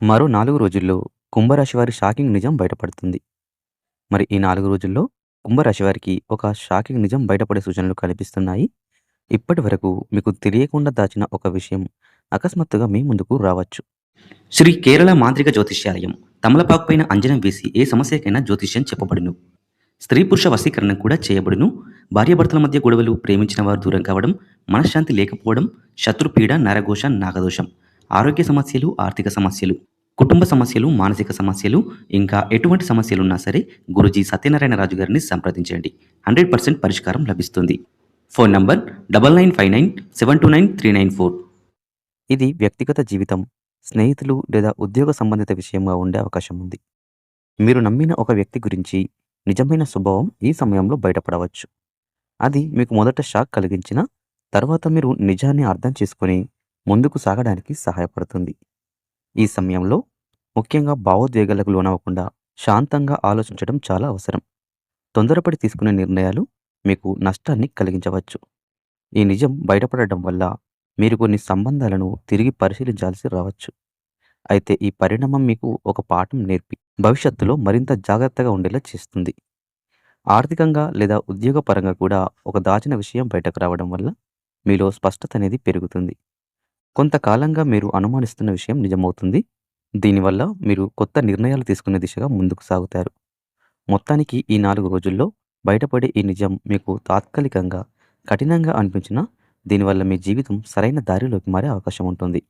మరో 4 రోజుల్లో కుంభరాశి వారి షాకింగ్ నిజం బయటపడుతుంది. మరి ఈ 4 రోజుల్లో కుంభరాశి వారికి ఒక షాకింగ్ నిజం బయటపడే సూచనలు కనిపిస్తున్నాయి. ఇప్పటివరకు మీకు తెలియకుండా దాచిన ఒక విషయం అకస్మాత్తుగా మీ ముందుకు రావచ్చు. శ్రీ కేరళ మాంత్రిక జ్యోతిష్యాలయం తమలపాకు పైన అంజనం వేసి ఏ సమస్యకైనా జ్యోతిష్యం చెప్పబడును. స్త్రీ పురుష వశీకరణ కూడా చేయబడును. భార్యాభర్తల మధ్య గొడవలు, ప్రేమించిన వారు దూరం కావడం, మనశ్శాంతి లేకపోవడం, శత్రుపీడ, నరఘోష, నాగదోషం, ఆరోగ్య సమస్యలు, ఆర్థిక సమస్యలు, కుటుంబ సమస్యలు, మానసిక సమస్యలు, ఇంకా ఎటువంటి సమస్యలున్నా సరే గురూజీ సత్యనారాయణ రాజు గారిని సంప్రదించండి. 100% పరిష్కారం లభిస్తుంది. Phone number 9959729394. ఇది వ్యక్తిగత జీవితం, స్నేహితులు లేదా ఉద్యోగ సంబంధిత విషయంగా ఉండే అవకాశం ఉంది. మీరు నమ్మిన ఒక వ్యక్తి గురించి నిజమైన స్వభావం ఈ సమయంలో బయటపడవచ్చు. అది మీకు మొదట షాక్ కలిగించినా తర్వాత మీరు నిజాన్ని అర్థం చేసుకొని ముందుకు సాగడానికి సహాయపడుతుంది. ఈ సమయంలో ముఖ్యంగా భావోద్వేగాలకు లోనవ్వకుండా శాంతంగా ఆలోచించడం చాలా అవసరం. తొందరపడి తీసుకునే నిర్ణయాలు మీకు నష్టాన్ని కలిగించవచ్చు. ఈ నిజం బయటపడడం వల్ల మీరు కొన్ని సంబంధాలను తిరిగి పరిశీలించాల్సి రావచ్చు. అయితే ఈ పరిణామం మీకు ఒక పాఠం నేర్పి భవిష్యత్తులో మరింత జాగ్రత్తగా ఉండేలా చేస్తుంది. ఆర్థికంగా లేదా ఉద్యోగపరంగా కూడా ఒక దాచిన విషయం బయటకు రావడం వల్ల మీలో స్పష్టత అనేది పెరుగుతుంది. కొంతకాలంగా మీరు అనుమానిస్తున్న విషయం నిజమవుతుంది. దీనివల్ల మీరు కొత్త నిర్ణయాలు తీసుకునే దిశగా ముందుకు సాగుతారు. మొత్తానికి ఈ 4 రోజుల్లో బయటపడే ఈ నిజం మీకు తాత్కాలికంగా కఠినంగా అనిపించినా దీనివల్ల మీ జీవితం సరైన దారిలోకి మారే అవకాశం ఉంటుంది.